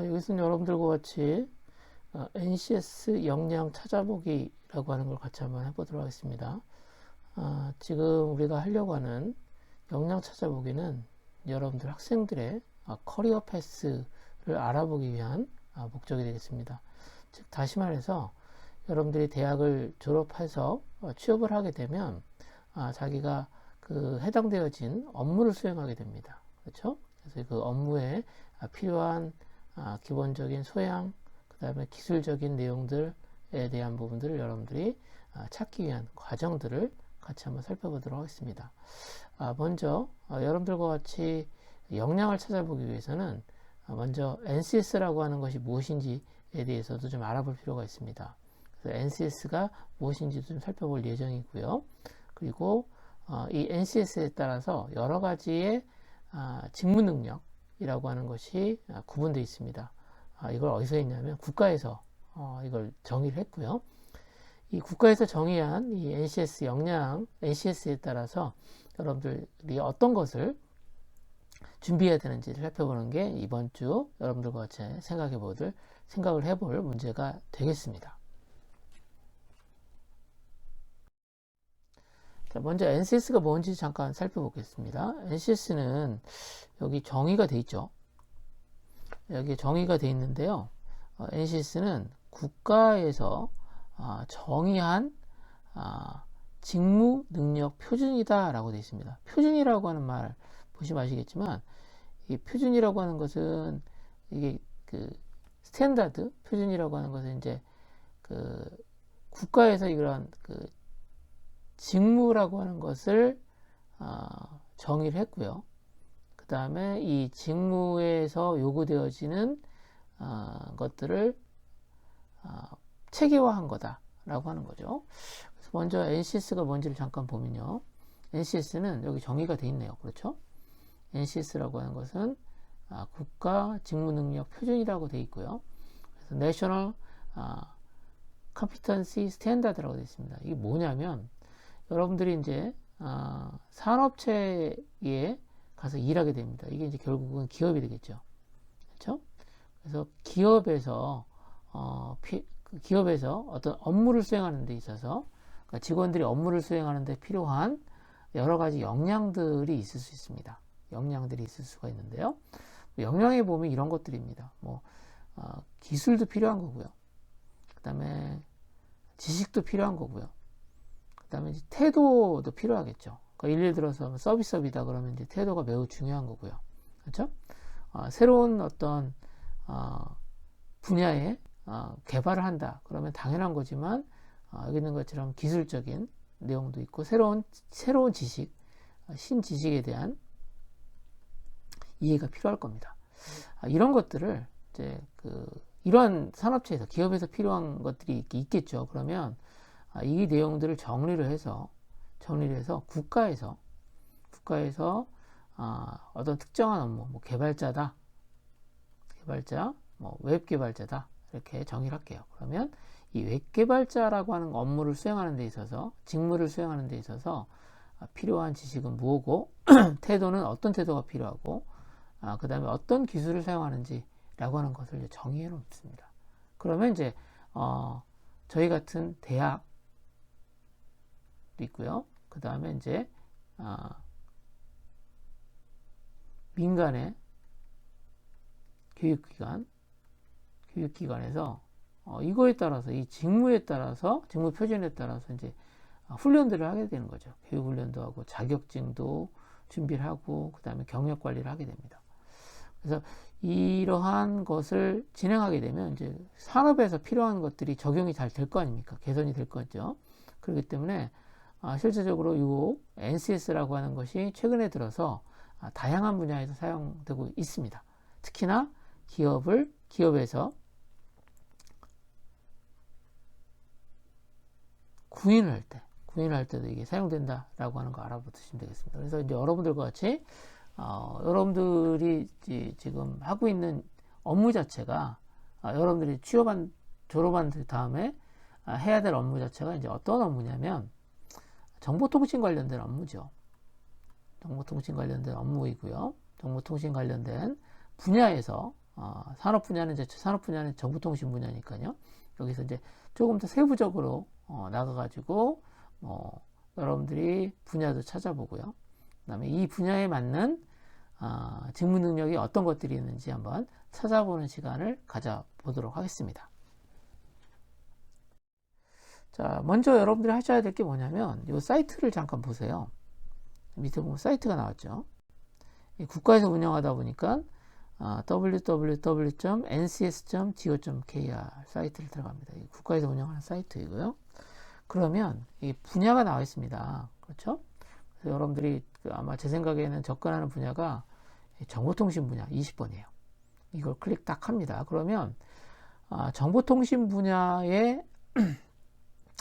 여기서는 여러분들과 같이 NCS 역량 찾아보기라고 하는 걸 같이 한번 해보도록 하겠습니다. 지금 우리가 하려고 하는 역량 찾아보기는 여러분들 학생들의 커리어 패스를 알아보기 위한 목적이 되겠습니다. 즉 다시 말해서 여러분들이 대학을 졸업해서 취업을 하게 되면 자기가 그 해당되어진 업무를 수행하게 됩니다. 그렇죠? 그래서 그 업무에 필요한 기본적인 소양, 그 다음에 기술적인 내용들에 대한 부분들을 여러분들이 찾기 위한 과정들을 같이 한번 살펴보도록 하겠습니다. 먼저 여러분들과 같이 역량을 찾아보기 위해서는 먼저 NCS라고 하는 것이 무엇인지에 대해서도 좀 알아볼 필요가 있습니다. 그래서 NCS가 무엇인지도 좀 살펴볼 예정이고요. 그리고 이 NCS에 따라서 여러 가지의 직무 능력이라고 하는 것이 구분되어 있습니다. 이걸 어디서 했냐면 국가에서 이걸 정의를 했고요. 이 국가에서 정의한 이 NCS 역량, NCS에 따라서 여러분들이 어떤 것을 준비해야 되는지를 살펴보는 게 이번 주 여러분들과 같이 생각을 해볼 문제가 되겠습니다. 자, 먼저 NCS가 뭔지 잠깐 살펴보겠습니다. NCS는 여기 정의가 돼 있죠. 여기 정의가 돼 있는데요. NCS는 국가에서 정의한 직무 능력 표준이다 라고 되어 있습니다. 표준이라고 하는 말 보시면 아시겠지만 이 표준이라고 하는 것은 이게 그 스탠다드 표준이라고 하는 것은 이제 그 국가에서 이러한 그 직무라고 하는 것을 정의를 했고요. 그 다음에 이 직무에서 요구되어지는 것들을 체계화한 거다라고 하는 거죠. 그래서 먼저 NCS가 뭔지를 잠깐 보면요. NCS는 여기 정의가 돼 있네요. 그렇죠? NCS라고 하는 것은 국가 직무 능력 표준이라고 돼 있고요. 그래서 National Competency Standard라고 되어 있습니다. 이게 뭐냐면 여러분들이 이제 산업체에 가서 일하게 됩니다. 이게 이제 결국은 기업이 되겠죠. 그렇죠? 그래서 기업에서 어떤 업무를 수행하는 데 있어서 그러니까 직원들이 업무를 수행하는 데 필요한 여러 가지 역량들이 있을 수 있습니다. 역량들이 있을 수가 있는데요. 역량에 보면 이런 것들입니다. 기술도 필요한 거고요. 그 다음에 지식도 필요한 거고요. 그 다음에 이제 태도도 필요하겠죠. 그러니까 예를 들어서 서비스업이다 그러면 이제 태도가 매우 중요한 거고요. 그렇죠? 새로운 어떤 분야에 개발을 한다 그러면 당연한 거지만 여기 있는 것처럼 기술적인 내용도 있고 새로운 지식, 신지식에 대한 이해가 필요할 겁니다. 이런 것들을 이제 이러한 산업체에서 기업에서 필요한 것들이 있겠죠. 그러면 이 내용들을 정리를 해서 국가에서 어떤 특정한 업무, 개발자, 웹 개발자다 이렇게 정의를 할게요. 그러면 이 웹 개발자라고 하는 업무를 수행하는 데 있어서 직무를 수행하는 데 있어서 필요한 지식은 뭐고 태도는 어떤 태도가 필요하고 그 다음에 어떤 기술을 사용하는지라고 하는 것을 이제 정의해 놓습니다. 그러면 이제 저희 같은 대학도 있고요. 그 다음에 이제 민간의 교육기관에서 이거에 따라서 이 직무 표준에 따라서 이제 훈련들을 하게 되는 거죠. 교육훈련도 하고 자격증도 준비를 하고 그 다음에 경력 관리를 하게 됩니다. 그래서 이러한 것을 진행하게 되면 이제 산업에서 필요한 것들이 적용이 잘 될 거 아닙니까? 개선이 될 거죠. 그렇기 때문에 실질적으로 이 NCS라고 하는 것이 최근에 들어서 다양한 분야에서 사용되고 있습니다. 특히나 기업에서 구인을 할 때도 이게 사용된다라고 하는 거 알아보시면 되겠습니다. 그래서 이제 여러분들과 같이 여러분들이 지금 하고 있는 업무 자체가 여러분들이 졸업한 다음에 해야 될 업무 자체가 이제 어떤 업무냐면 정보통신 관련된 업무죠. 정보통신 관련된 업무이고요. 정보통신 관련된 분야에서 산업 분야는 이제 산업 분야는 정보통신 분야니까요. 여기서 이제 조금 더 세부적으로 나가가지고 여러분들이 분야도 찾아보고요. 그다음에 이 분야에 맞는 직무 능력이 어떤 것들이 있는지 한번 찾아보는 시간을 가져보도록 하겠습니다. 자, 먼저 여러분들이 하셔야 될 게 뭐냐면 이 사이트를 잠깐 보세요. 밑에 보면 사이트가 나왔죠. 국가에서 운영하다 보니까 www.ncs.go.kr 사이트를 들어갑니다. 국가에서 운영하는 사이트이고요. 그러면 이 분야가 나와 있습니다. 그렇죠? 그래서 여러분들이 아마 제 생각에는 접근하는 분야가 정보통신 분야 20번이에요. 이걸 클릭 딱 합니다. 그러면 정보통신 분야의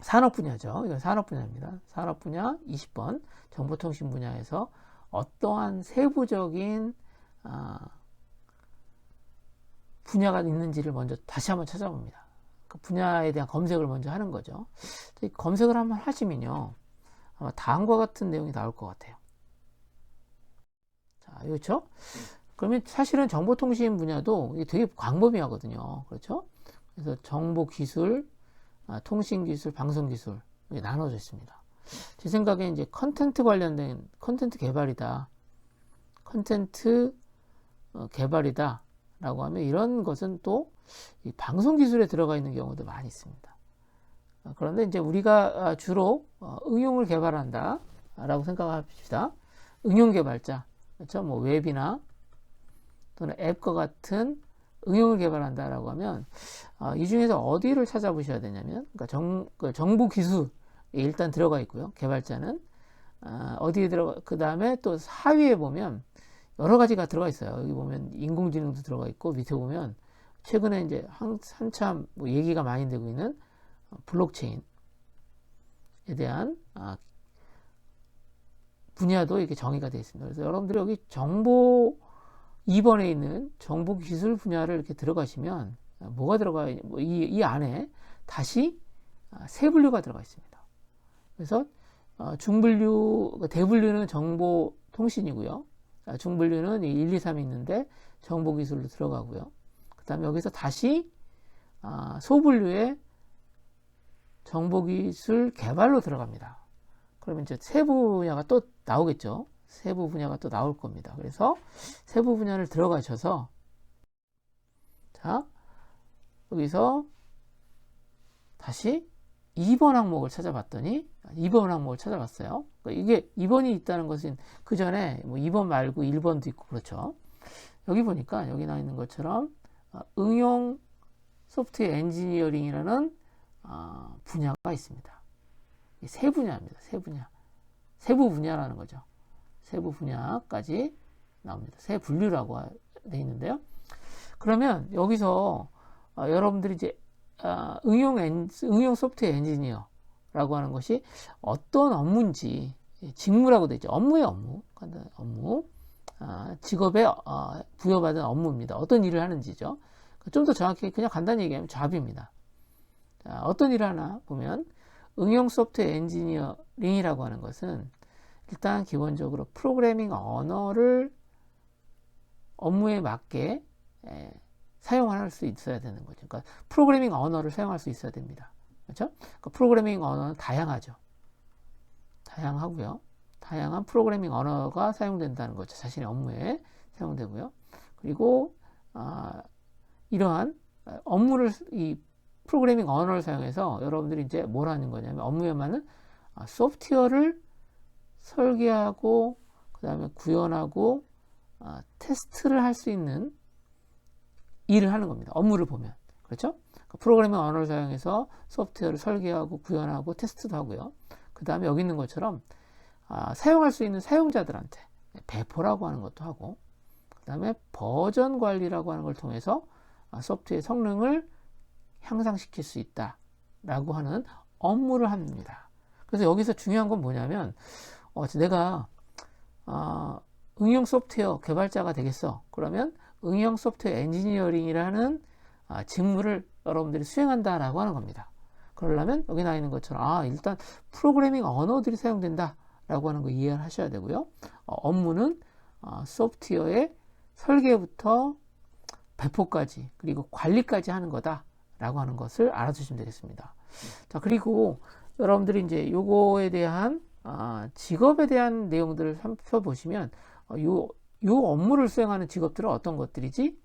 산업 분야죠. 이건 산업 분야입니다. 산업 분야 20번 정보통신 분야에서 어떠한 세부적인 분야가 있는지를 먼저 다시 한번 찾아봅니다. 그 분야에 대한 검색을 먼저 하는 거죠. 검색을 한번 하시면요, 아마 다음과 같은 내용이 나올 것 같아요. 자, 그렇죠? 그러면 사실은 정보통신 분야도 되게 광범위하거든요. 그렇죠? 그래서 정보기술, 통신기술, 방송기술 나눠져 있습니다. 제 생각에 이제 컨텐트 관련된 컨텐트 개발이다. 컨텐트 개발이다. 라고 하면 이런 것은 또 방송기술에 들어가 있는 경우도 많이 있습니다. 그런데 이제 우리가 주로 응용을 개발한다. 라고 생각합시다. 응용 개발자. 그렇죠? 뭐 웹이나 또는 앱과 같은 응용을 개발한다라고 하면 이 중에서 어디를 찾아보셔야 되냐면 그러니까 정보 기술이 일단 들어가 있고요. 개발자는 어디에 들어가 그 다음에 또 하위에 보면 여러 가지가 들어가 있어요. 여기 보면 인공지능도 들어가 있고 밑에 보면 최근에 이제 한참 뭐 얘기가 많이 되고 있는 블록체인에 대한 분야도 이렇게 정의가 되어 있습니다. 그래서 여러분들이 여기 정보 2번에 있는 정보기술 분야를 이렇게 들어가시면 뭐가 들어가 이 안에 다시 세 분류가 들어가 있습니다. 그래서 중분류, 대분류는 정보통신이고요. 중분류는 1, 2, 3이 있는데 정보기술로 들어가고요. 그 다음에 여기서 다시 소분류에 정보기술 개발로 들어갑니다. 그러면 이제 세부 분야가 또 나오겠죠. 세부 분야가 또 나올 겁니다. 그래서 세부 분야를 들어가셔서 자, 여기서 다시 2번 항목을 찾아봤더니 2번 항목을 찾아봤어요. 그러니까 이게 2번이 있다는 것은 그 전에 뭐 2번 말고 1번도 있고 그렇죠. 여기 보니까 여기 나와 있는 것처럼 응용 소프트웨어 엔지니어링이라는 분야가 있습니다. 세 분야입니다. 세 분야. 세부 분야라는 거죠. 세부 분야까지 나옵니다. 세 분류라고 되어 있는데요. 그러면 여기서 여러분들이 이제 응용 소프트웨어 엔지니어라고 하는 것이 어떤 업무인지 직무라고 되어 있죠. 업무의 업무, 직업에 부여받은 업무입니다. 어떤 일을 하는지죠. 좀 더 정확히 그냥 간단히 얘기하면 잡입니다. 자, 어떤 일을 하나 보면 응용 소프트웨어 엔지니어링이라고 하는 것은 일단 기본적으로 프로그래밍 언어를 업무에 맞게 사용할 수 있어야 되는 거죠. 그러니까 프로그래밍 언어를 사용할 수 있어야 됩니다. 그렇죠? 그러니까 프로그래밍 언어는 다양하죠. 다양하고요. 다양한 프로그래밍 언어가 사용된다는 거죠. 자신의 업무에 사용되고요. 그리고 이러한 업무를 이 프로그래밍 언어를 사용해서 여러분들이 이제 뭘 하는 거냐면 업무에 맞는 소프트웨어를 설계하고 그 다음에 구현하고 테스트를 할 수 있는 일을 하는 겁니다. 업무를 보면. 그렇죠? 프로그래밍 언어를 사용해서 소프트웨어를 설계하고 구현하고 테스트도 하고요. 그 다음에 여기 있는 것처럼 사용할 수 있는 사용자들한테 배포라고 하는 것도 하고 그 다음에 버전 관리라고 하는 걸 통해서 소프트웨어의 성능을 향상시킬 수 있다라고 하는 업무를 합니다. 그래서 여기서 중요한 건 뭐냐면 내가 응용 소프트웨어 개발자가 되겠어. 그러면 응용 소프트웨어 엔지니어링이라는 직무를 여러분들이 수행한다라고 하는 겁니다. 그러려면 여기 나와 있는 것처럼 일단 프로그래밍 언어들이 사용된다라고 하는 거 이해를 하셔야 되고요. 업무는 소프트웨어의 설계부터 배포까지 그리고 관리까지 하는 거다라고 하는 것을 알아두시면 되겠습니다. 자, 그리고 여러분들이 이제 요거에 대한 직업에 대한 내용들을 살펴보시면 요 업무를 수행하는 직업들은 어떤 것들이지?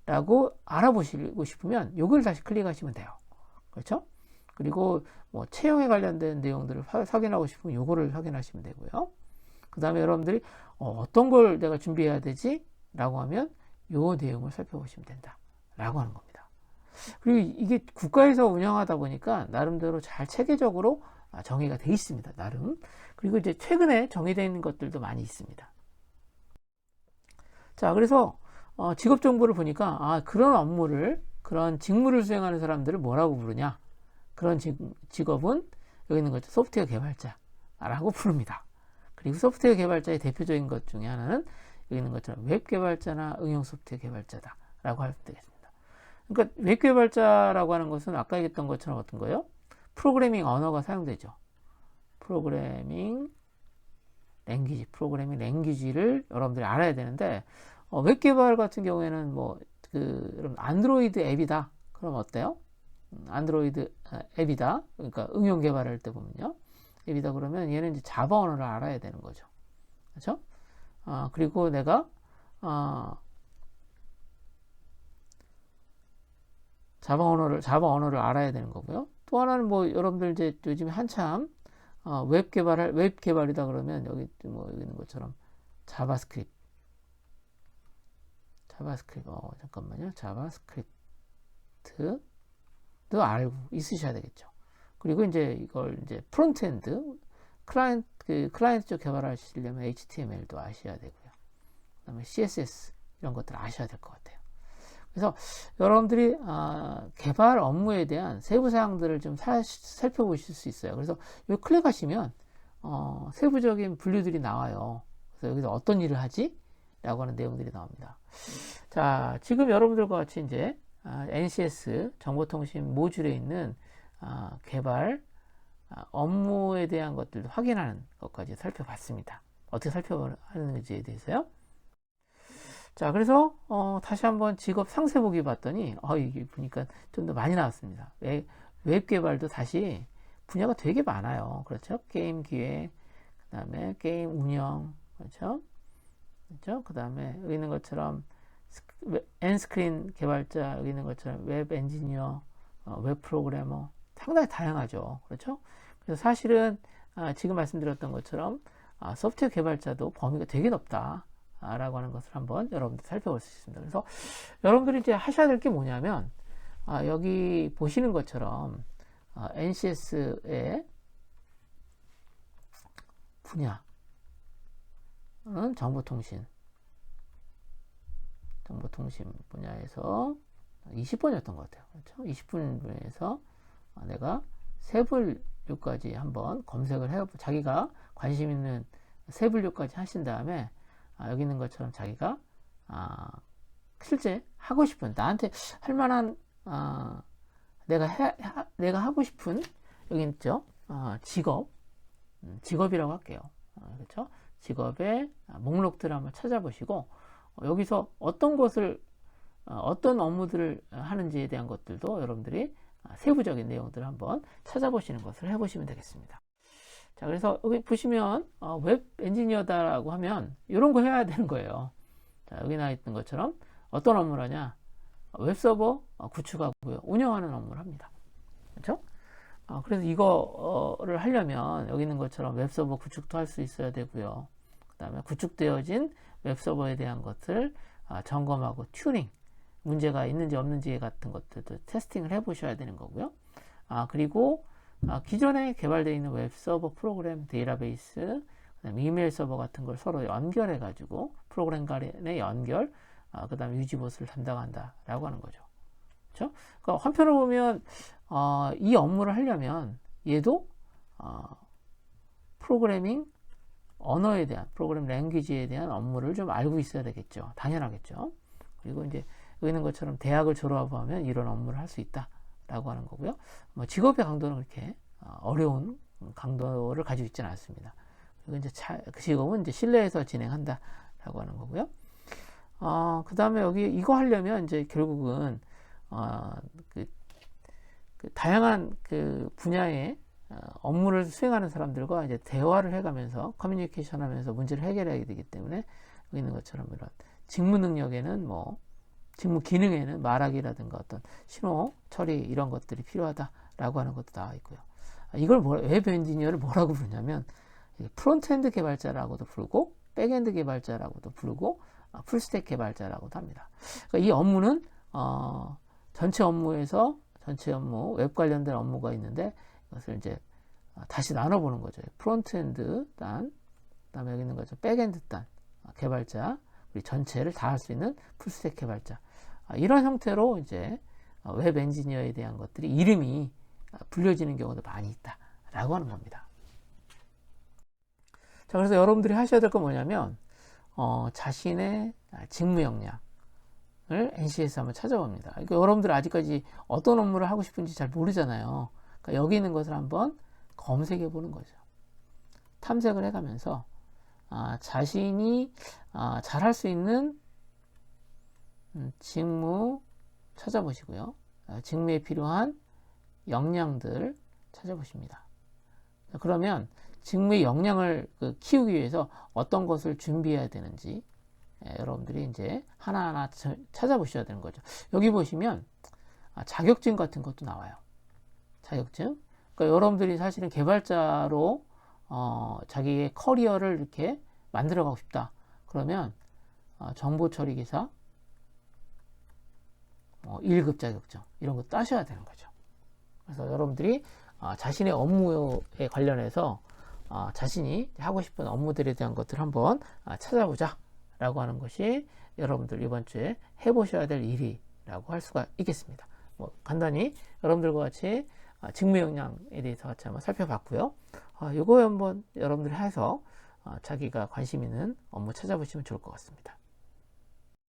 라고 알아보시고 싶으면 요걸 다시 클릭하시면 돼요. 그렇죠? 그리고 뭐 채용에 관련된 내용들을 확인하고 싶으면 요거를 확인하시면 되고요. 그 다음에 여러분들이 어떤 걸 내가 준비해야 되지? 라고 하면 요 내용을 살펴보시면 된다 라고 하는 겁니다. 그리고 이게 국가에서 운영하다 보니까 나름대로 잘 체계적으로 정의가 돼 있습니다. 나름. 그리고 이제 최근에 정의되어 있는 것들도 많이 있습니다. 자, 그래서 직업 정보를 보니까 그런 업무를, 그런 직무를 수행하는 사람들을 뭐라고 부르냐? 그런 직업은 여기 있는 거죠. 소프트웨어 개발자라고 부릅니다. 그리고 소프트웨어 개발자의 대표적인 것 중에 하나는 여기 있는 것처럼 웹 개발자나 응용 소프트웨어 개발자다라고 하면 되겠습니다. 그러니까 웹 개발자라고 하는 것은 아까 얘기했던 것처럼 어떤 거예요? 프로그래밍 언어가 사용되죠. 프로그래밍 랭귀지를 여러분들이 알아야 되는데 웹 개발 같은 경우에는 여러분 안드로이드 앱이다. 그럼 어때요? 안드로이드 앱이다. 그러니까 응용 개발할 때 보면요. 앱이다 그러면 얘는 이제 자바 언어를 알아야 되는 거죠. 그렇죠? 그리고 내가 자바 언어를 알아야 되는 거고요. 또 하나는 여러분들 이제 요즘에 한참 웹 개발이다 그러면 여기 있는 것처럼 자바스크립트 잠깐만요. 자바스크립트도 알고 있으셔야 되겠죠. 그리고 이제 이걸 이제 프론트엔드 클라이언트 쪽 개발하시려면 HTML도 아셔야 되고요. 그다음에 CSS 이런 것들 아셔야 될 것 같아요. 그래서 여러분들이 개발 업무에 대한 세부 사항들을 좀 살펴보실 수 있어요. 그래서 여기 클릭하시면 세부적인 분류들이 나와요. 그래서 여기서 어떤 일을 하지? 라고 하는 내용들이 나옵니다. 자, 지금 여러분들과 같이 이제 NCS 정보통신 모듈에 있는 개발 업무에 대한 것들도 확인하는 것까지 살펴봤습니다. 어떻게 살펴하는지에 대해서요. 자, 그래서 다시 한번 직업 상세 보기 봤더니 이게 보니까 좀 더 많이 나왔습니다. 웹 개발도 다시 분야가 되게 많아요. 그렇죠? 게임 기획, 그 다음에 게임 운영, 그렇죠? 그 다음에 여기 있는 것처럼 엔스크린 개발자, 여기 있는 것처럼 웹 엔지니어, 웹 프로그래머, 상당히 다양하죠. 그렇죠? 그래서 사실은 지금 말씀드렸던 것처럼 소프트웨어 개발자도 범위가 되게 넓다. 라고 하는 것을 한번 여러분들 살펴볼 수 있습니다. 그래서 여러분들이 이제 하셔야 될 게 뭐냐면 여기 보시는 것처럼 NCS의 분야는 정보통신 분야에서 20번이었던 것 같아요. 그렇죠? 20분에서 내가 세 분류까지 한번 검색을 해보고 자기가 관심 있는 세 분류까지 하신 다음에 여기 있는 것처럼 자기가 실제 하고 싶은 나한테 할 만한 내가 하고 싶은 여기 있죠 직업이라고 할게요. 그렇죠? 직업의 목록들을 한번 찾아보시고 여기서 어떤 업무들을 하는지에 대한 것들도 여러분들이 세부적인 내용들을 한번 찾아보시는 것을 해보시면 되겠습니다. 자, 그래서 여기 보시면 웹 엔지니어다라고 하면 이런 거 해야 되는 거예요. 자, 여기 나와 있는 것처럼 어떤 업무를 하냐? 웹서버 구축하고요. 운영하는 업무를 합니다. 그렇죠? 그래서 이거를 하려면 여기 있는 것처럼 웹서버 구축도 할 수 있어야 되고요. 그 다음에 구축되어진 웹서버에 대한 것을 점검하고 튜닝, 문제가 있는지 없는지 같은 것들도 테스팅을 해 보셔야 되는 거고요. 그리고 기존에 개발되어 있는 웹서버 프로그램 데이터베이스, 그다음에 이메일 서버 같은 걸 서로 연결해 가지고 프로그램 간의 연결, 그다음에 유지보수를 담당한다라고 하는 거죠. 그렇죠? 그러니까 한편으로 보면 이 업무를 하려면 얘도 프로그래밍 언어에 대한 프로그램 랭귀지에 대한 업무를 좀 알고 있어야 되겠죠. 당연하겠죠. 그리고 이제 여기 있는 것처럼 대학을 졸업하고 하면 이런 업무를 할 수 있다라고 하는 거고요. 직업의 강도는 그렇게 어려운 강도를 가지고 있지는 않습니다. 그리고 이제 그 직업은 이제 실내에서 진행한다라고 하는 거고요. 그 다음에 여기 이거 하려면 이제 결국은 어, 그, 그 다양한 그 분야의 업무를 수행하는 사람들과 이제 대화를 해가면서 커뮤니케이션 하면서 문제를 해결해야 되기 때문에 여기 있는 것처럼 이런 직무 능력에는 뭐 직무 기능에는 말하기라든가 어떤 신호 처리 이런 것들이 필요하다라고 하는 것도 나와 있고요. 이걸 웹 엔지니어를 뭐라고 부르냐면 프론트엔드 개발자라고도 부르고 백엔드 개발자라고도 부르고 풀스택 개발자라고도 합니다. 그러니까 이 업무는 전체 업무에서 전체 업무 웹 관련된 업무가 있는데 이것을 이제 다시 나눠보는 거죠. 프론트엔드 단, 그다음에 여기 있는 거죠. 백엔드 단 개발자, 우리 전체를 다 할 수 있는 풀스택 개발자. 이런 형태로 이제 웹 엔지니어에 대한 것들이 이름이 불려지는 경우도 많이 있다라고 하는 겁니다. 자, 그래서 여러분들이 하셔야 될 건 뭐냐면 자신의 직무 역량을 NC에서 한번 찾아봅니다. 그러니까 여러분들 아직까지 어떤 업무를 하고 싶은지 잘 모르잖아요. 그러니까 여기 있는 것을 한번 검색해 보는 거죠. 탐색을 해가면서 자신이 잘할 수 있는 직무 찾아보시고요. 직무에 필요한 역량들 찾아보십니다. 그러면 직무의 역량을 키우기 위해서 어떤 것을 준비해야 되는지 여러분들이 이제 하나하나 찾아보셔야 되는 거죠. 여기 보시면 자격증 같은 것도 나와요. 자격증. 그러니까 여러분들이 사실은 개발자로 자기의 커리어를 이렇게 만들어가고 싶다. 그러면 정보처리기사 1급 자격증 이런 거 따셔야 되는 거죠. 그래서 여러분들이 자신의 업무에 관련해서 자신이 하고 싶은 업무들에 대한 것들을 한번 찾아보자 라고 하는 것이 여러분들 이번 주에 해보셔야 될 일이라고 할 수가 있겠습니다. 간단히 여러분들과 같이 직무 역량에 대해서 같이 한번 살펴봤고요. 이거 한번 여러분들이 해서 자기가 관심 있는 업무 찾아보시면 좋을 것 같습니다.